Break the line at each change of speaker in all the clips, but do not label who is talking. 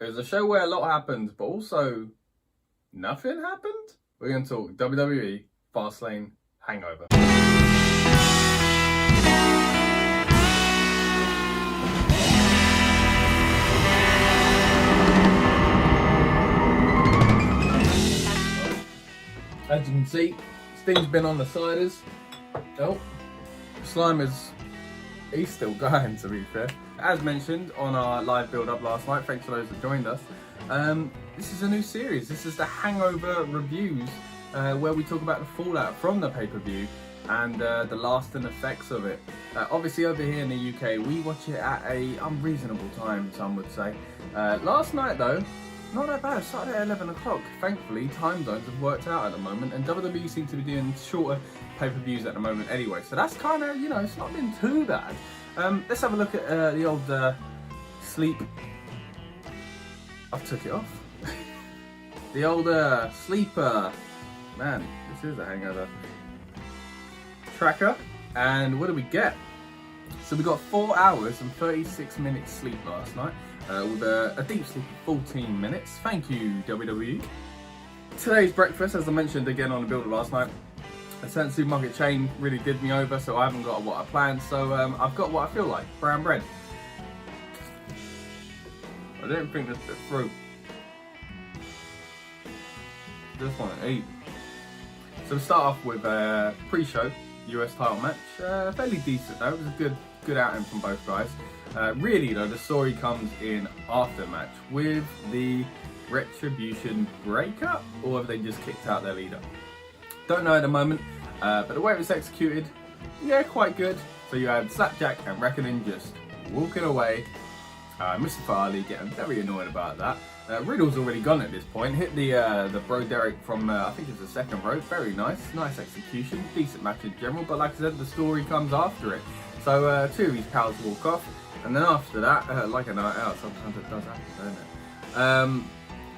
It was a show where a lot happened, but also nothing happened. We're going to talk WWE Fastlane Hangover. As you can see, Steve's been on the siders. Oh, Slime he's still going, to be fair. As mentioned on our live build-up last night, thanks for those that joined us, this is a new series. This is the Hangover reviews, where we talk about the fallout from the pay-per-view and the lasting effects of it. Obviously over here in the UK, we watch it at a unreasonable time, some would say. Last night though, not that bad. It started at 11 o'clock. Thankfully, time zones have worked out at the moment, and WWE seem to be doing shorter pay-per-views at the moment anyway. So that's kind of, you know, it's not been too bad. Let's have a look at the old sleep. I took it off. The old sleeper. Man, this is a hangover tracker. And what do we get? So we got 4 hours and 36 minutes sleep last night, with a deep sleep of 14 minutes. Thank you, WWE. Today's breakfast, as I mentioned again on the build last night, a certain supermarket chain really did me over, so I haven't got what I planned. So I've got what I feel like, brown bread. I didn't think this bit through. Just want to eat. So we start off with a pre-show US title match. Fairly decent though. It was a good outing from both guys. Really though, the story comes in after match with the Retribution breakup, or have they just kicked out their leader? Don't know at the moment, but the way it was executed, yeah, quite good. So you had Slapjack and Reckoning just walking away. Mr. Farley getting very annoyed about that. Riddle's already gone at this point. Hit the Bro Derek from, I think it's the second rope. Very nice. Nice execution. Decent match in general. But like I said, the story comes after it. So two of his pals walk off. And then after that, like a night out, sometimes it does happen, doesn't it?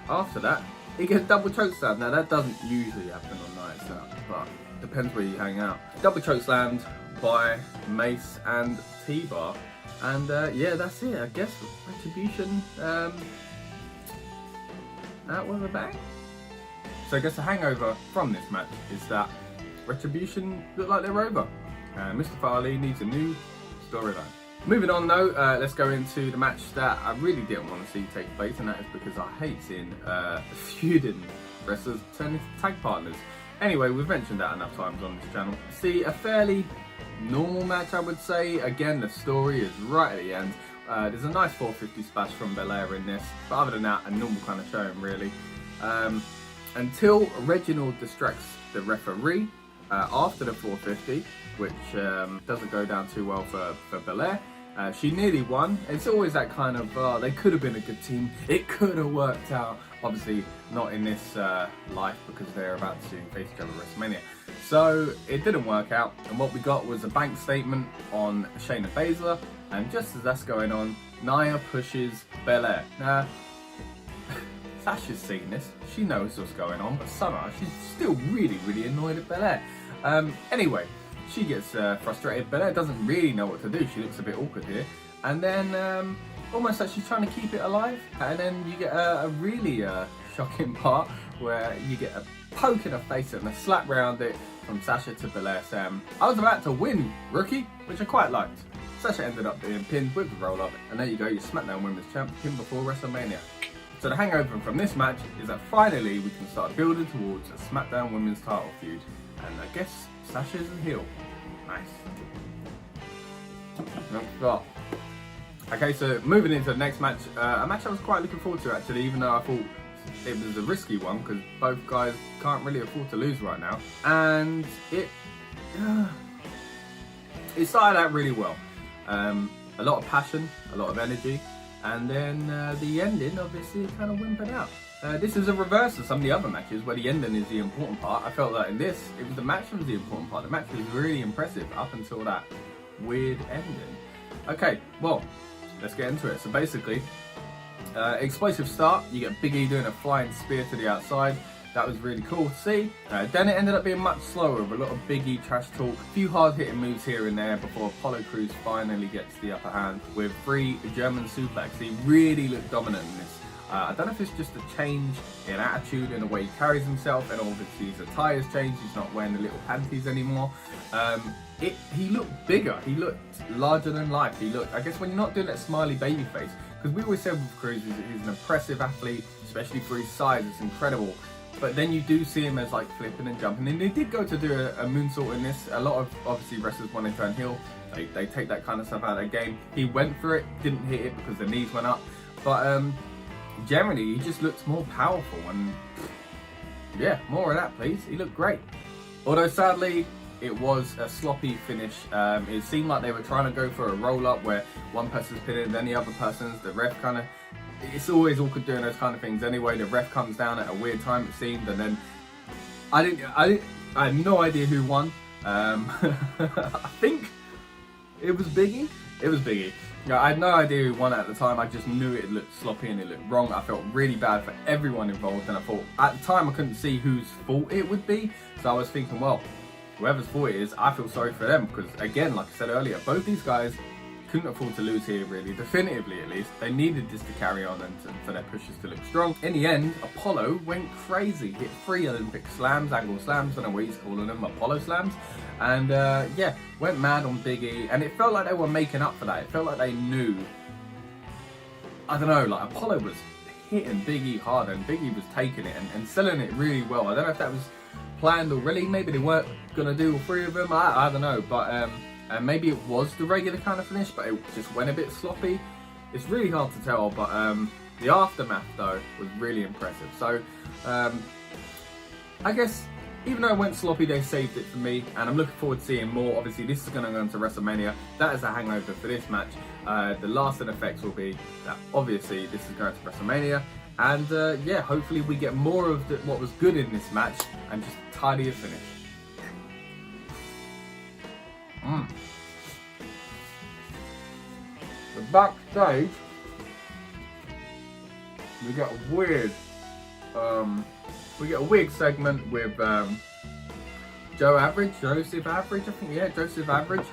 After that, he gets double chokeslam. Now that doesn't usually happen on nights out, but depends where you hang out. Double chokeslammed by Mace and T-Bar. And yeah, that's it. I guess Retribution out with a bang. So I guess the hangover from this match is that Retribution look like they're over. Mr. Farley needs a new storyline. Moving on though, let's go into the match that I really didn't want to see take place, and that is because I hate seeing feuding wrestlers turn into tag partners. Anyway, we've mentioned that enough times on this channel. See, a fairly normal match, I would say. Again, the story is right at the end. There's a nice 450 splash from Belair in this, but other than that, a normal kind of showing really. Until Reginald distracts the referee after the 450, which doesn't go down too well for Belair. She nearly won. It's always that kind of, they could have been a good team. It could have worked out. Obviously not in this life, because they're about to face each other at WrestleMania. So it didn't work out, and what we got was a bank statement on Shayna Baszler, and just as that's going on, Nia pushes Belair. Now, Sasha's seen this, she knows what's going on, but somehow she's still really annoyed at Belair. Anyway, she gets frustrated. Belair doesn't really know what to do. She looks a bit awkward here. And then, almost like she's trying to keep it alive. And then you get a really shocking part where you get a poke in her face and a slap round it from Sasha to Belair saying, "I was about to win, rookie," which I quite liked. Sasha ended up being pinned with the roll-up. And there you go, your SmackDown Women's Champion before WrestleMania. So the hangover from this match is that finally we can start building towards a SmackDown Women's title feud. And I guess Sasha's a heel. Nice. Okay, so moving into the next match, a match I was quite looking forward to actually, even though I thought it was a risky one because both guys can't really afford to lose right now. And it started out really well. A lot of passion, a lot of energy, and then the ending obviously kind of whimpered out. This is a reverse of some of the other matches where the ending is the important part. I felt that in this, it was the match that was the important part. The match was really impressive up until that weird ending. Okay, well, let's get into it. So basically, explosive start. You get Big E doing a flying spear to the outside. That was really cool to see. Then it ended up being much slower with a lot of Big E trash talk. A few hard hitting moves here and there before Apollo Crews finally gets the upper hand with 3 German suplex. He really looked dominant in this. I don't know if it's just a change in attitude and the way he carries himself, and obviously his attire's changed, he's not wearing the little panties anymore. He looked bigger, he looked larger than life, he looked, I guess when you're not doing that smiley baby face, because we always said with Cruz, he's an impressive athlete, especially for his size, it's incredible. But then you do see him as like flipping and jumping, and they did go to do a moonsault in this. A lot of obviously wrestlers want to turn heel, they take that kind of stuff out of the game. He went for it, didn't hit it because the knees went up, but generally he just looks more powerful, and yeah, more of that please. He looked great. Although sadly it was a sloppy finish. It seemed like they were trying to go for a roll up where one person's pinning, then the other person's. The ref kind of, it's always awkward doing those kind of things anyway. The ref comes down at a weird time it seemed, and then I had no idea who won. I think it was Biggie. It was Biggie. Yeah, I had no idea who won at the time. I just knew it looked sloppy and it looked wrong. I felt really bad for everyone involved, and I thought at the time I couldn't see whose fault it would be. So I was thinking, well, whoever's fault it is, I feel sorry for them, because again, like I said earlier, both these guys couldn't afford to lose here really, definitively at least. They needed this to carry on and for their pushes to look strong. In the end, Apollo went crazy, hit 3 Olympic slams, angle slams, I don't know what he's calling them, Apollo slams. And yeah, went mad on Big E, and it felt like they were making up for that. It felt like they knew, I don't know, like Apollo was hitting Big E hard and Big E was taking it and selling it really well. I don't know if that was planned already, maybe they weren't gonna do all 3 of them, I don't know, but maybe it was the regular kind of finish, but it just went a bit sloppy. It's really hard to tell, but the aftermath though was really impressive. So I guess even though it went sloppy, they saved it for me, and I'm looking forward to seeing more. Obviously this is going to go into WrestleMania. That is a hangover for this match. The lasting effects will be that obviously this is going to WrestleMania, and yeah, hopefully we get more of what was good in this match and just tidy a finish. The backstage, we get a weird segment with Joseph Average, I think, yeah, Joseph Average,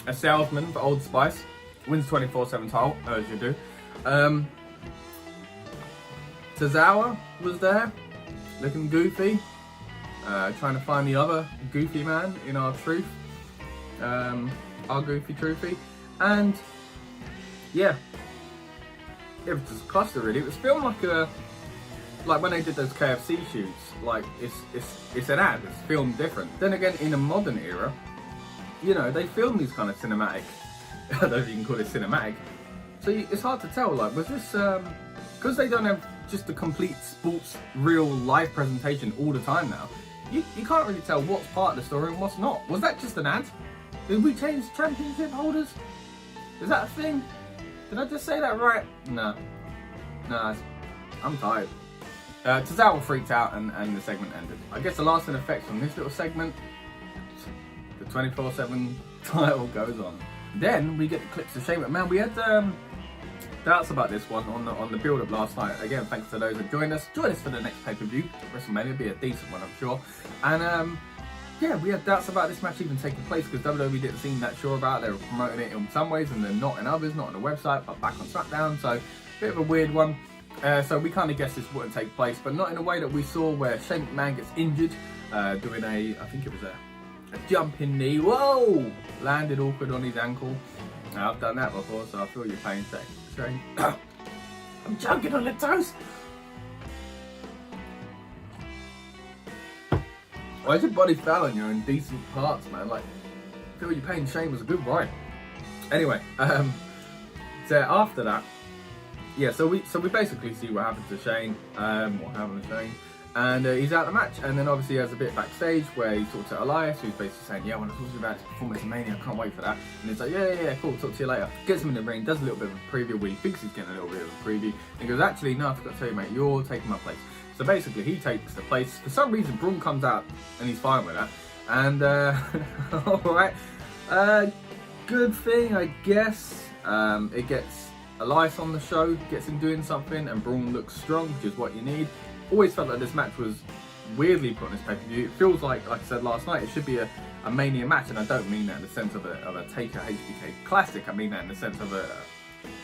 a salesman for Old Spice, wins 24/7 title, as you do. Tozawa was there, looking goofy, trying to find the other goofy man in our truth, our goofy truthy, and yeah, it was just a cluster really. It was filmed like when they did those KFC shoots, like it's an ad, it's filmed different. Then again, in a modern era, you know, they film these kind of cinematic, I don't know if you can call it cinematic, so it's hard to tell, like, was this, because they don't have just a complete sports real life presentation all the time now, you can't really tell what's part of the story and what's not. Was that just an ad? Did we change championship holders? Is that a thing? Did I just say that right? No, I'm tired. Tozawa freaked out and the segment ended. I guess the lasting effects from this little segment, the 24/7 title goes on. Then we get the clips of Shayna. Man, we had doubts about this one on the build-up last night. Again, thanks to those that joined us. Join us for the next pay-per-view. WrestleMania will be a decent one, I'm sure. And yeah, we had doubts about this match even taking place because WWE didn't seem that sure about it. They were promoting it in some ways and then not in others, not on the website, but back on SmackDown. So, a bit of a weird one. So we kind of guessed this wouldn't take place, but not in a way that we saw where Shane McMahon gets injured, doing I think it was a jumping knee. Whoa! Landed awkward on his ankle. Now, I've done that before, so I feel your pain, Shane. I'm choking on the toast! Why's your body fell on you in decent parts, man? Like, feel your pain. Shane was a good ride. Anyway, so after that, yeah, so we basically see what happened to Shane, and he's out of the match. And then obviously he has a bit backstage where he talks to Elias, who's basically saying, yeah, when I talk to you about his performance in Mania, I can't wait for that. And he's like, yeah, cool, talk to you later. Gets him in the ring, does a little bit of a preview where he thinks he's getting a little bit of a preview. And he goes, actually, no, I forgot to tell you, mate, you're taking my place. So basically he takes the place. For some reason, Braun comes out and he's fine with that. And, alright, good thing, I guess. It gets Elias on the show, gets him doing something, and Braun looks strong, which is what you need. Always felt like this match was weirdly put on this pay-per-view. It feels like I said last night, it should be a Mania match, and I don't mean that in the sense of a Taker HBK Classic. I mean that in the sense of a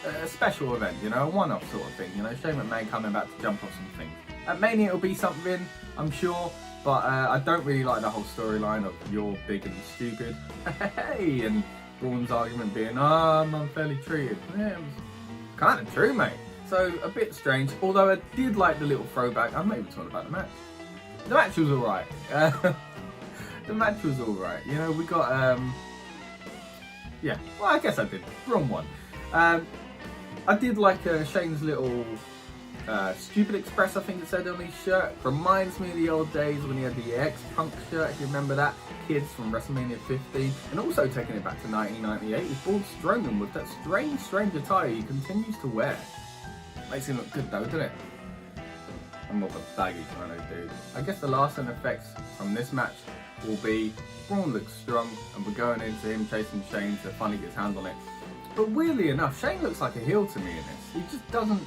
a special event, you know, a one-off sort of thing. You know, Shane McMahon coming back to jump off some things. At Mania it'll be something, I'm sure, but I don't really like the whole storyline of you're big and stupid, hey, and Braun's argument being, I'm unfairly treated. Yeah, it was kind of true, mate. So a bit strange, although I did like the little throwback. I'm not even talking about the match. The match was alright. The match was alright. You know, we got, yeah, well, I guess I did. Wrong one. I did like Shane's little Stupid Express, I think it said on his shirt. Reminds me of the old days when he had the X-Punk shirt, if you remember that. Kids from WrestleMania 15. And also taking it back to 1998 with Braun Strowman with that strange attire he continues to wear. Makes him look good though, doesn't it? I'm more of a baggy kind of dude. I guess the lasting effects from this match will be Braun looks strong and we're going into him chasing Shane to finally get his hand on it. But weirdly enough, Shane looks like a heel to me in this. He just doesn't,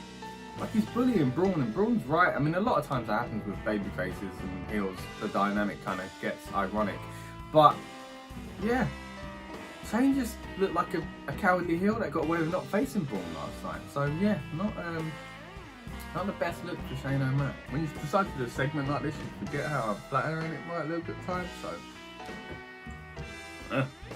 like, he's bullying Braun, and Braun's right. I mean, a lot of times that happens with baby faces and heels. The dynamic kind of gets ironic. But, yeah, Shane just looked like a cowardly heel that got away with not facing Braun last night. So, yeah, not the best look for Shane O'Mac. When you decide to do a segment like this, you forget how flattering it might look at times, so...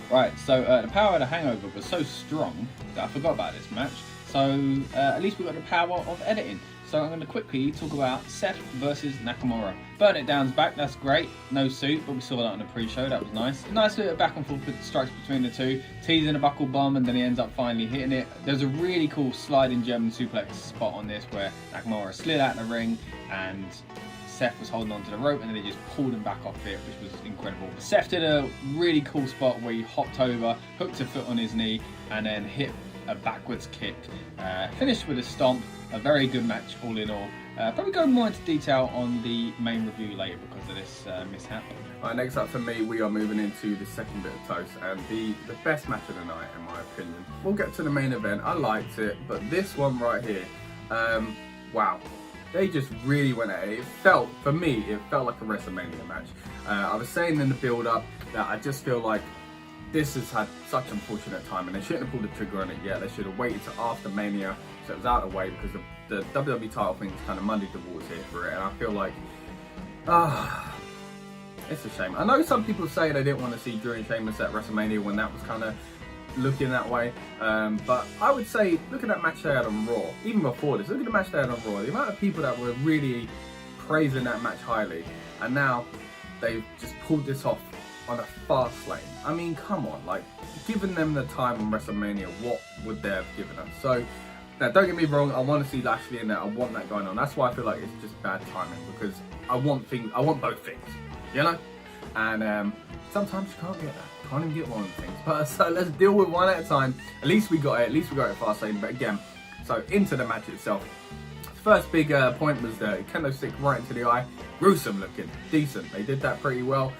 Right, so the power of the Hangover was so strong that I forgot about this match. So at least we got the power of editing. So I'm going to quickly talk about Seth versus Nakamura. Burn It Down's back, that's great. No suit, but we saw that on the pre-show, that was nice. Nice little back and forth strikes between the two. Teasing a buckle bomb and then he ends up finally hitting it. There's a really cool sliding German suplex spot on this where Nakamura slid out in the ring and Seth was holding onto the rope and then he just pulled him back off it, which was incredible. Seth did a really cool spot where he hopped over, hooked a foot on his knee and then hit a backwards kick. Finished with a stomp. A very good match all in all. Probably go more into detail on the main review later because of this mishap.
Right, next up for me, we are moving into the second bit of toast and the best match of the night in my opinion. We'll get to the main event. I liked it, but this one right here, wow. They just really went at it. It felt, for me, it felt like a WrestleMania match. I was saying in the build-up that I just feel like this has had such unfortunate time and they shouldn't have pulled the trigger on it yet. They should have waited till after Mania so it was out of the way because the WWE title thing's kind of muddied the waters here for it, and I feel like, it's a shame. I know some people say they didn't want to see Drew and Sheamus at WrestleMania when that was kind of looking that way, but I would say look at that match they had on Raw, even before this, look at the match they had on Raw, the amount of people that were really praising that match highly, and now they've just pulled this off on a Fastlane. I mean, come on, like, giving them the time on WrestleMania, what would they have given us? So, now don't get me wrong, I want to see Lashley in there, I want that going on. That's why I feel like it's just bad timing, because I want both things, you know? And sometimes you can't get that, can't even get one of the things. But so let's deal with one at a time. At least we got it Fastlane. But again, so into the match itself. First big point was the kendo stick right into the eye. Gruesome looking, decent. They did that pretty well.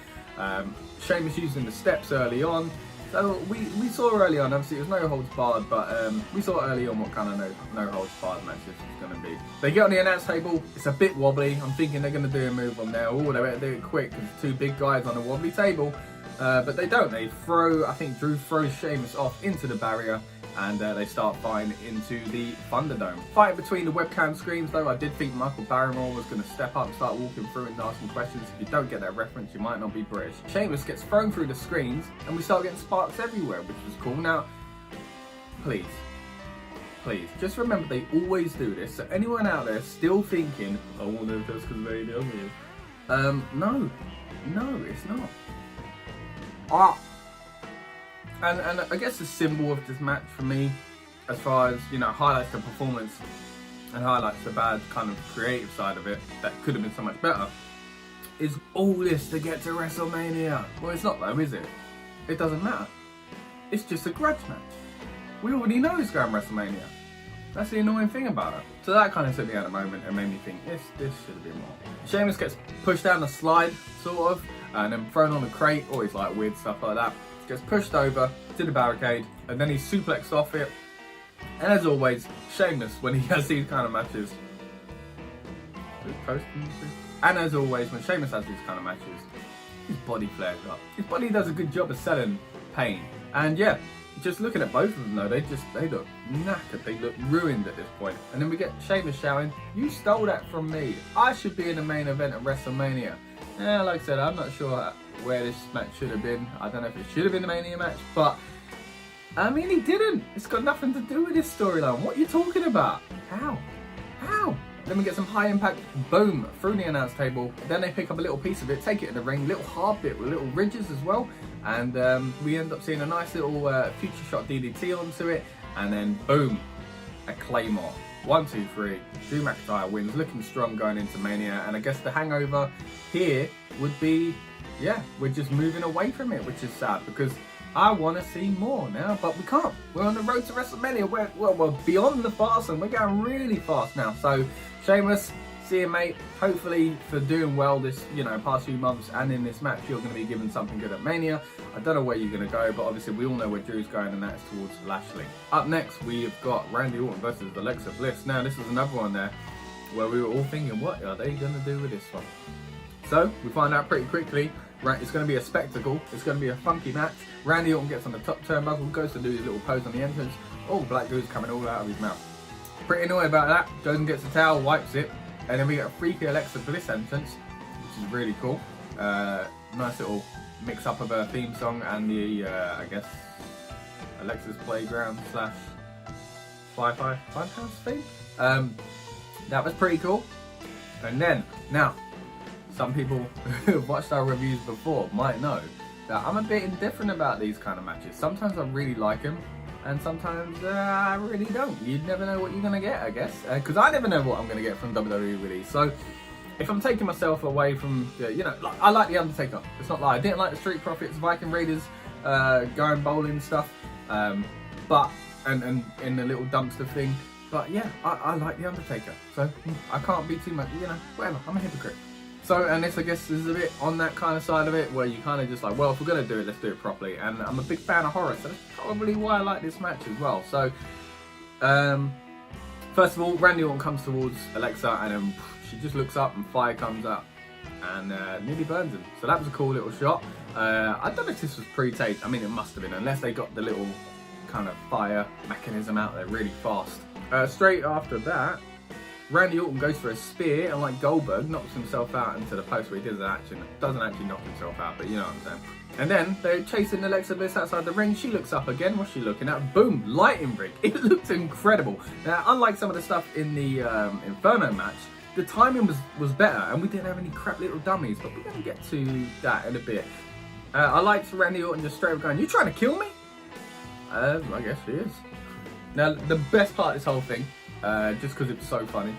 Sheamus using the steps early on. So we saw early on, obviously it was no holds barred, but we saw early on what kind of no holds barred match this was going to be. They get on the announce table, it's a bit wobbly. I'm thinking they're going to do a move on there. Oh, they better do it quick because two big guys on a wobbly table. But they don't. They throw, I think Drew throws Sheamus off into the barrier and they start fighting into the Thunderdome. Fight between the webcam screens though, I did think Michael Barrymore was going to step up and start walking through and asking questions. If you don't get that reference, you might not be British. Sheamus gets thrown through the screens and we start getting sparks everywhere, which was cool. Now, please, just remember they always do this. So anyone out there still thinking, I wonder if that's because they do no, it's not. And I guess the symbol of this match for me, as far as, you know, highlights the performance and highlights the bad kind of creative side of it that could have been so much better, is all this to get to WrestleMania. Well, it's not though, is it? It doesn't matter. It's just a grudge match. We already know it's going to WrestleMania. That's the annoying thing about it. So that kind of took me out of the moment and made me think, this should have been more. Sheamus gets pushed down the slide, sort of, and then thrown on a crate, always like weird stuff like that. Gets pushed over to the barricade and then he's suplexed off it. And as always, Sheamus, when he has these kind of matches, and as always, when Sheamus has these kind of matches, his body flares up. His body does a good job of selling pain. And yeah, just looking at both of them though, they look knackered, they look ruined at this point. And then we get Shayna shouting, "You stole that from me. I should be in the main event at WrestleMania." Yeah, like I said, I'm not sure where this match should have been. I don't know if it should have been the Mania match, but I mean, he didn't. It's got nothing to do with this storyline. What are you talking about? How? Then we get some high impact, boom, through the announce table. Then they pick up a little piece of it, take it in the ring, little hard bit with little ridges as well. And we end up seeing a nice little future shot DDT onto it. And then boom, a Claymore. 1, 2, 3. Drew McIntyre wins, looking strong going into Mania. And I guess the hangover here would be, yeah, we're just moving away from it, which is sad because I want to see more now, but we can't. We're on the road to WrestleMania. We're beyond the fast and we're going really fast now. So, Sheamus, see you, mate. Hopefully, for doing well this, past few months and in this match, you're going to be given something good at Mania. I don't know where you're going to go, but obviously we all know where Drew's going, and that's towards Lashley. Up next, we've got Randy Orton versus Alexa Bliss. Now, this is another one there where we were all thinking, what are they going to do with this one? So, we find out pretty quickly. It's going to be a spectacle. It's going to be a funky match. Randy Orton gets on the top turnbuckle, goes to do his little pose on the entrance. Oh, black goose coming all out of his mouth. Pretty annoyed about that. Goes and gets a towel, wipes it, and then we get a freaky Alexa Bliss entrance, which is really cool. Nice little mix up of her theme song and the, I guess, Alexa's Playground / Funhouse theme. That was pretty cool. And then, now, some people who have watched our reviews before might know that I'm a bit indifferent about these kind of matches. Sometimes I really like them, and sometimes I really don't. You never know what you're going to get, I guess. Because I never know what I'm going to get from WWE with these. So, if I'm taking myself away from, I like The Undertaker. It's not like I didn't like the Street Profits, Viking Raiders, going bowling stuff, but and in the little dumpster thing. But yeah, I like The Undertaker. So, I can't be too much, whatever. I'm a hypocrite. So, and this, I guess, is a bit on that kind of side of it, where you kind of just like, well, if we're going to do it, let's do it properly. And I'm a big fan of horror, so that's probably why I like this match as well. So, first of all, Randy Orton comes towards Alexa, and then she just looks up, and fire comes up, and nearly burns him. So that was a cool little shot. I don't know if this was pre-taped. I mean, it must have been, unless they got the little kind of fire mechanism out there really fast. Straight after that, Randy Orton goes for a spear, and like Goldberg, knocks himself out into the post where he doesn't actually knock himself out, but you know what I'm saying. And then they're chasing Alexa Bliss outside the ring. She looks up again. What's she looking at? Boom! Lighting rig. It looks incredible. Now, unlike some of the stuff in the Inferno match, the timing was better, and we didn't have any crap little dummies. But we're going to get to that in a bit. I liked Randy Orton just straight up going, "You trying to kill me?" I guess she is. Now, the best part of this whole thing, just because it was so funny,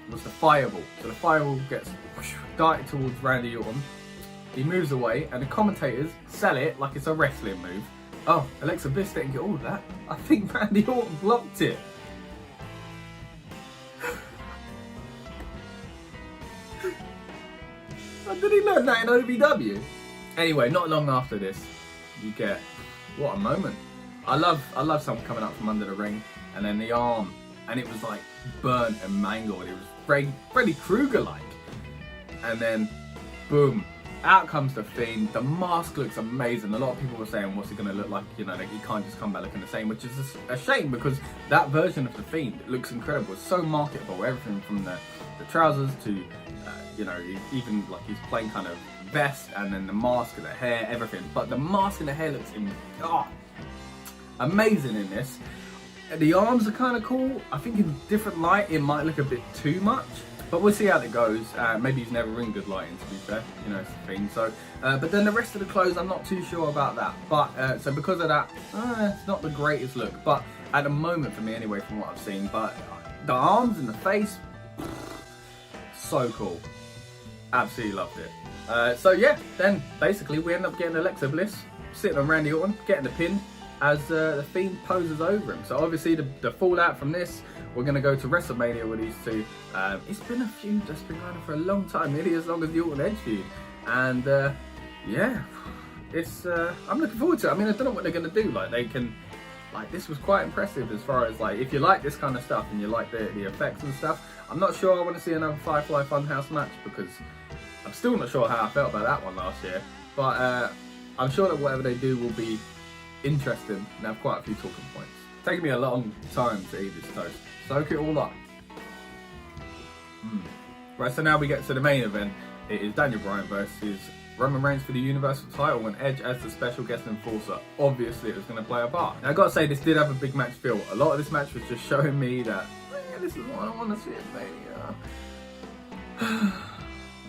was the fireball. So the fireball gets darted towards Randy Orton. He moves away, and the commentators sell it like it's a wrestling move. Oh, Alexa Bliss didn't get all of that. I think Randy Orton blocked it. Did he learn that in OVW? Anyway, not long after this, you get, what a moment. I love someone coming up from under the ring, and then the arm, and it was like burnt and mangled. It was Freddy Krueger-like. And then, boom, out comes the Fiend. The mask looks amazing. A lot of people were saying, what's it going to look like? Like he can't just come back looking the same, which is a shame, because that version of the Fiend looks incredible. It's so marketable. Everything from the trousers to, even like he's playing kind of vest, and then the mask and the hair, everything. But the mask and the hair looks amazing in this. The arms are kind of cool. I think in different light it might look a bit too much, but we'll see how it goes. Maybe he's never in good lighting, to be fair. It's the thing. So, but then the rest of the clothes, I'm not too sure about that. But so because of that, it's not the greatest look. But at the moment, for me anyway, from what I've seen. But the arms and the face, so cool. Absolutely loved it. So yeah, then basically we end up getting Alexa Bliss sitting on Randy Orton, getting the pin, as the Fiend poses over him. So obviously the fallout from this, we're going to go to WrestleMania with these two. It's been a feud that's been running for a long time, nearly as long as the Orton Edge feud. And yeah, it's I'm looking forward to it. I mean, I don't know what they're going to do. Like, they can, like, this was quite impressive as far as, like, if you like this kind of stuff and you like the effects and stuff. I'm not sure I want to see another Firefly Funhouse match, because I'm still not sure how I felt about that one last year. But I'm sure that whatever they do will be interesting and have quite a few talking points. It's taking me a long time to eat this toast. Soak it all up. Right, so now we get to the main event. It is Daniel Bryan versus Roman Reigns for the Universal title and Edge as the special guest enforcer. Obviously it was going to play a part. Now I gotta say, this did have a big match feel. A lot of this match was just showing me that, yeah, this is what I want to see at Mania.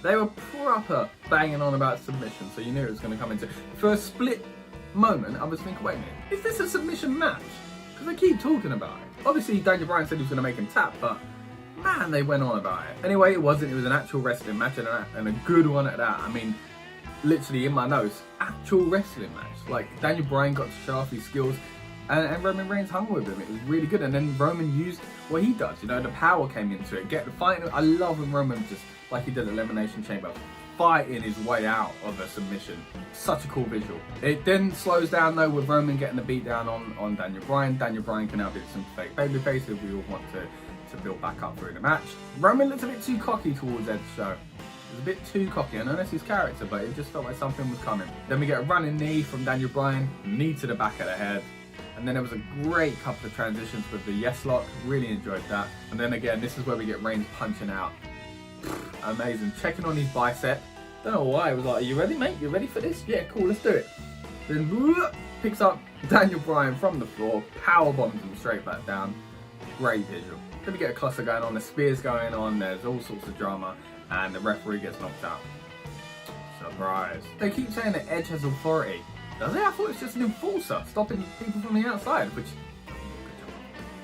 They were proper banging on about submission, so you knew it was going to come into. For a split moment, I was thinking, wait a minute, is this a submission match? Because they keep talking about it. Obviously Daniel Bryan said he was going to make him tap, but man, they went on about it. Anyway, it wasn't. It was an actual wrestling match, and a good one at that. I mean, literally in my notes, actual wrestling match. Like, Daniel Bryan got to show off his skills, and Roman Reigns hung with him. It was really good. And then Roman used what he does. You know, the power came into it. Get the fight. I love when Roman just, like he did at Elimination Chamber, fighting his way out of a submission. Such a cool visual. It then slows down though with Roman getting the beat down on Daniel Bryan. Daniel Bryan can now be some fake babyface who we all want to build back up through the match. Roman looks a bit too cocky towards Edge though. It was a bit too cocky. I know that's his character, but it just felt like something was coming. Then we get a running knee from Daniel Bryan, knee to the back of the head. And then there was a great couple of transitions with the yes lock. Really enjoyed that. And then again, this is where we get Reigns punching out. Amazing. Checking on his bicep. Don't know why. It was like, are you ready, mate? You ready for this? Yeah, cool, let's do it. Then picks up Daniel Bryan from the floor, power bombs him straight back down. Great visual. Then we get a cluster going on, the spears going on, there's all sorts of drama, and the referee gets knocked out. Surprise. They keep saying that Edge has authority. Does it? I thought it's just an enforcer, stopping people from the outside, which...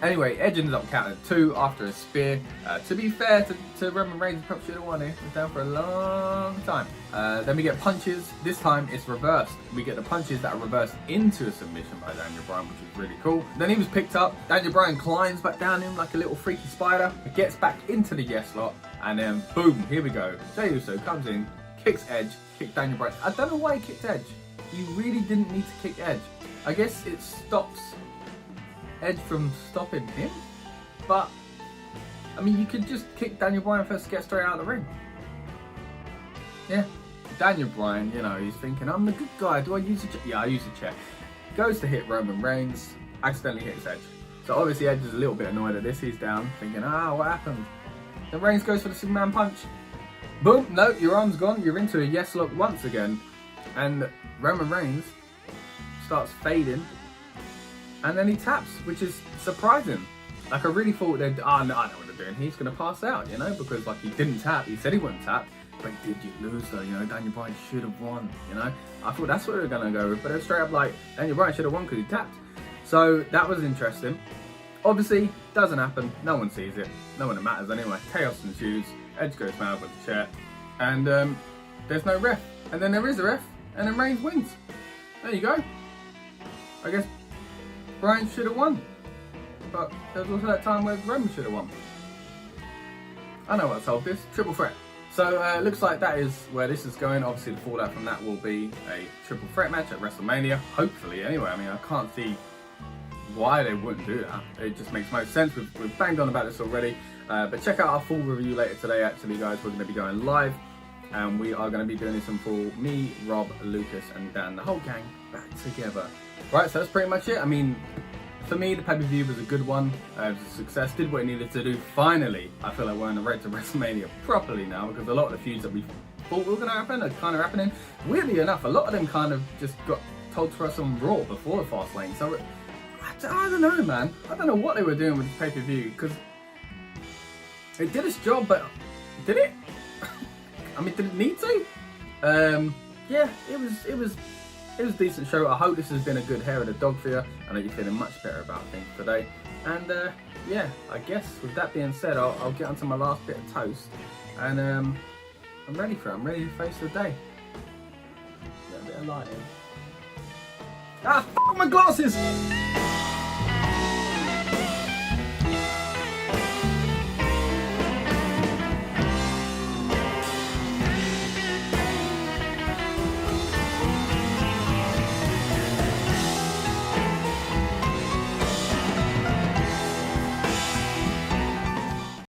Anyway, Edge ends up counting 2 after a spear. To be fair to Roman Reigns, perhaps should have won it. He's down for a long time. Then we get punches. This time it's reversed. We get the punches that are reversed into a submission by Daniel Bryan, which is really cool. Then he was picked up. Daniel Bryan climbs back down him like a little freaky spider. Gets back into the yes lock. And then boom, here we go. Jey Uso comes in, kicks Edge, kicks Daniel Bryan. I don't know why he kicked Edge. You really didn't need to kick Edge. I guess it stops Edge from stopping him, but I mean, you could just kick Daniel Bryan first to get straight out of the ring. Yeah, Daniel Bryan, you know, he's thinking, I'm the good guy, do I use a chair? Yeah, I use a chair. Goes to hit Roman Reigns, accidentally hits Edge. So obviously Edge is a little bit annoyed at this, he's down, thinking, what happened? Then Reigns goes for the Superman punch. Boom, no, your arm's gone, you're into a yes lock once again. And Roman Reigns starts fading. And then he taps, which is surprising. Like, I really thought they'd, I know what they're doing. He's going to pass out, you know, because like he didn't tap. He said he wouldn't tap, but did you lose though? You know, Daniel Bryan should have won, you know. I thought that's what they were going to go with, but they're straight up like, Daniel Bryan should have won because he tapped. So that was interesting. Obviously, doesn't happen. No one sees it. No one that matters anyway. Chaos ensues. Edge goes mad with the chair. And there's no ref. And then there is a ref. And then Reigns wins. There you go. I guess Bryan should have won, but there was also that time where Roman should have won. I know what solved this. Triple threat. So it looks like that is where this is going. Obviously the fallout from that will be a triple threat match at WrestleMania. Hopefully anyway. I mean, I can't see why they wouldn't do that. It just makes most sense. We've banged on about this already. But check out our full review later today actually, guys. We're going to be going live. And we are going to be doing this in full. Me, Rob, Lucas and Dan, the whole gang back together. Right, so that's pretty much it. I mean, for me, the pay-per-view was a good one. It was a success, did what it needed to do. Finally, I feel like we're on the road to WrestleMania properly now, because a lot of the feuds that we thought were going to happen are kind of happening. Weirdly enough, a lot of them kind of just got told to us on Raw before the Fastlane. So, I don't know, man. I don't know what they were doing with this pay-per-view, because it did its job, but did it? I mean, did it need to? Yeah, it was a decent show. I hope this has been a good hair of the dog for you. I know you're feeling much better about things today. And yeah, I guess with that being said, I'll get onto my last bit of toast. And I'm ready for it. I'm ready to face the day. Get a bit of light in. Ah, f*** my glasses!